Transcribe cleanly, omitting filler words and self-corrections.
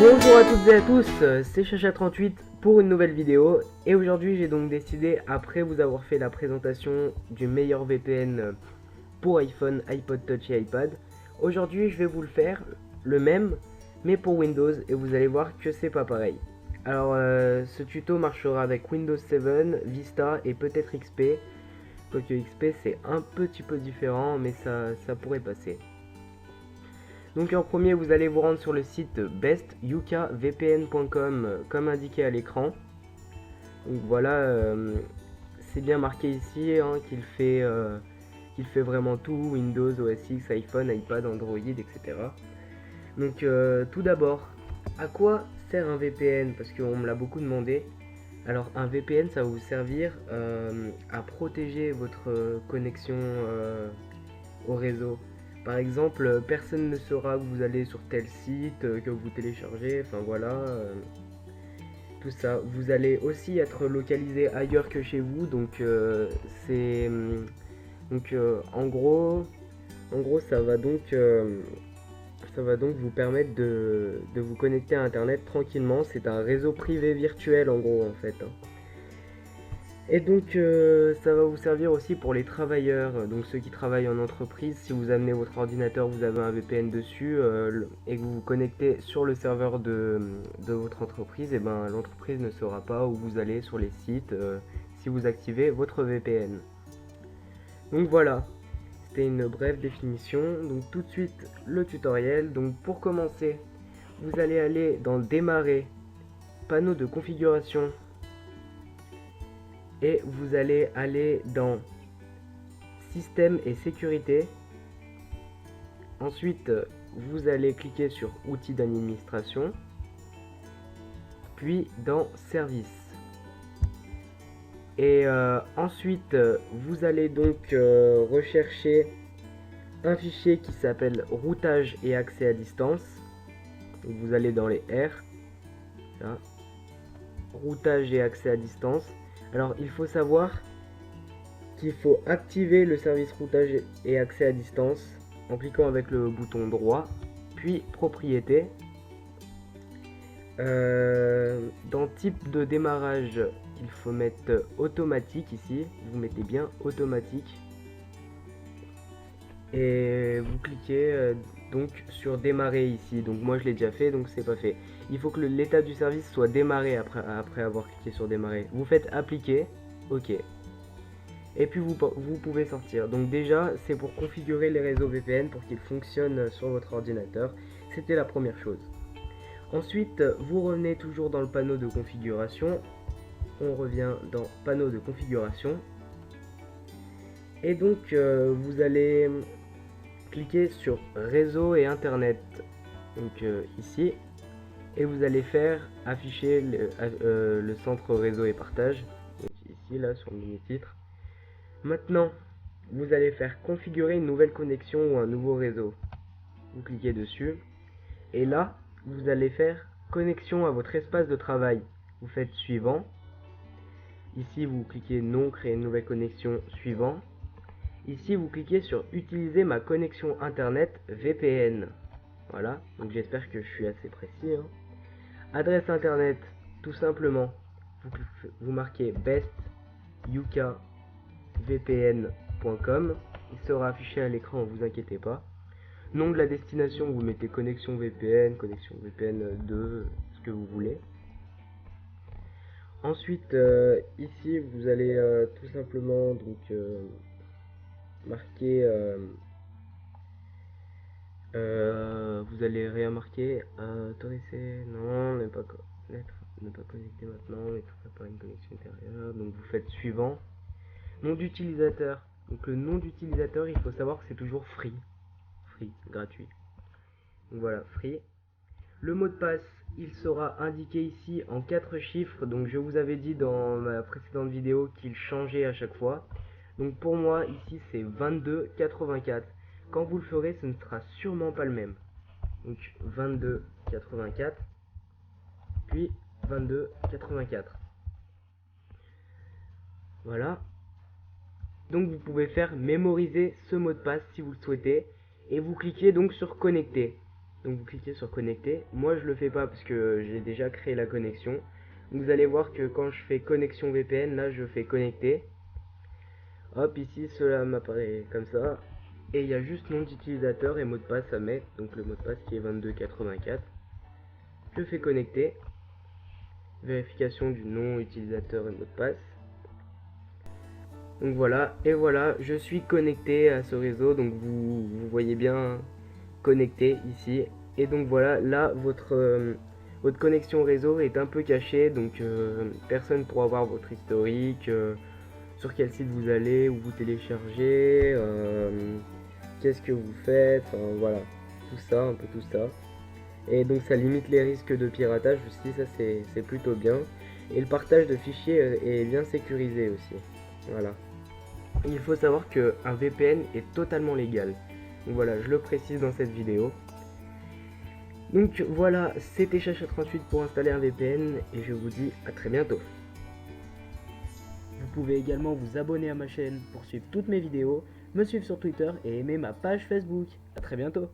Bonjour à toutes et à tous, c'est Chacha38 pour une nouvelle vidéo. Et aujourd'hui j'ai donc décidé, après vous avoir fait la présentation du meilleur VPN pour iPhone, iPod Touch et iPad, aujourd'hui je vais vous le faire, le même, mais pour Windows, et vous allez voir que c'est pas pareil. Alors ce tuto marchera avec Windows 7, Vista et peut-être XP. Quoique XP c'est un petit peu différent, mais ça pourrait passer. Donc en premier, vous allez vous rendre sur le site bestukvpn.com comme indiqué à l'écran. Donc voilà, c'est bien marqué ici hein, qu'il fait vraiment tout, Windows, OS X, iPhone, iPad, Android, etc. Donc tout d'abord, à quoi sert un VPN? Parce qu'on me l'a beaucoup demandé. Alors un VPN, ça va vous servir à protéger votre connexion au réseau. Par exemple, personne ne saura que vous allez sur tel site, que vous téléchargez, enfin voilà, tout ça. Vous allez aussi être localisé ailleurs que chez vous, donc en gros, ça va donc vous permettre de vous connecter à internet tranquillement. C'est un réseau privé virtuel en gros en fait, hein. Et donc ça va vous servir aussi pour les travailleurs, donc ceux qui travaillent en entreprise. Si vous amenez votre ordinateur, vous avez un VPN dessus et que vous vous connectez sur le serveur de votre entreprise, et ben l'entreprise ne saura pas où vous allez sur les sites si vous activez votre VPN. Donc voilà, c'était une brève définition. Donc tout de suite le tutoriel. Donc pour commencer, vous allez aller dans démarrer, panneau de configuration. Et vous allez aller dans système et sécurité. Ensuite, vous allez cliquer sur outils d'administration, puis dans services. Et ensuite, vous allez donc rechercher un fichier qui s'appelle routage et accès à distance. Donc vous allez dans les R, là, routage et accès à distance. Alors il faut savoir qu'il faut activer le service routage et accès à distance en cliquant avec le bouton droit, puis propriété. Dans type de démarrage, il faut mettre automatique ici, vous mettez bien automatique. Et vous cliquez donc sur démarrer ici. Donc moi je l'ai déjà fait, donc c'est pas fait. Il faut que l'état du service soit démarré après avoir cliqué sur démarrer. Vous faites appliquer, ok. Et puis vous pouvez sortir. Donc déjà c'est pour configurer les réseaux VPN pour qu'ils fonctionnent sur votre ordinateur. C'était la première chose. Ensuite vous revenez toujours dans le panneau de configuration. On revient dans panneau de configuration. Et donc vous allez cliquez sur réseau et internet, donc ici, et vous allez faire afficher le centre réseau et partage, donc ici là sur le menu titre. Maintenant vous allez faire configurer une nouvelle connexion ou un nouveau réseau, vous cliquez dessus et là vous allez faire connexion à votre espace de travail, vous faites suivant. Ici vous cliquez non, créer une nouvelle connexion, suivant. Ici, vous cliquez sur utiliser ma connexion internet VPN. Voilà, donc j'espère que je suis assez précis, hein. Adresse internet, tout simplement, vous marquez bestukvpn.com. Il sera affiché à l'écran, vous inquiétez pas. Nom de la destination, vous mettez connexion VPN 2, ce que vous voulez. Ensuite, ici, vous allez tout simplement donc marquer, vous allez rien marquer, autoriser, non, ne pas connecter maintenant, mettre pas une connexion intérieure, donc vous faites suivant. Nom d'utilisateur, donc le nom d'utilisateur, il faut savoir que c'est toujours free, gratuit. Donc voilà, free. Le mot de passe, il sera indiqué ici en 4 chiffres, donc je vous avais dit dans ma précédente vidéo qu'il changeait à chaque fois. Donc pour moi, ici c'est 2284. Quand vous le ferez, ce ne sera sûrement pas le même. Donc 2284, puis 2284. Voilà. Donc vous pouvez faire mémoriser ce mot de passe si vous le souhaitez. Et vous cliquez donc sur connecter. Donc vous cliquez sur connecter. Moi je le fais pas parce que j'ai déjà créé la connexion. Vous allez voir que quand je fais connexion VPN, là je fais connecter. Hop, ici cela m'apparaît comme ça. Et il y a juste nom d'utilisateur et mot de passe à mettre. Donc le mot de passe qui est 2284. Je fais connecter. Vérification du nom utilisateur et mot de passe. Donc voilà, et voilà, je suis connecté à ce réseau. Donc vous voyez bien connecté ici. Et donc voilà, là votre connexion réseau est un peu cachée. Donc personne ne pourra voir votre historique, sur quel site vous allez, où vous téléchargez, qu'est-ce que vous faites, enfin voilà, tout ça, un peu tout ça. Et donc ça limite les risques de piratage aussi, ça c'est plutôt bien. Et le partage de fichiers est bien sécurisé aussi. Voilà. Il faut savoir qu'un VPN est totalement légal. Donc voilà, je le précise dans cette vidéo. Donc voilà, c'était Chacha38 pour installer un VPN et je vous dis à très bientôt. Vous pouvez également vous abonner à ma chaîne pour suivre toutes mes vidéos, me suivre sur Twitter et aimer ma page Facebook. A très bientôt.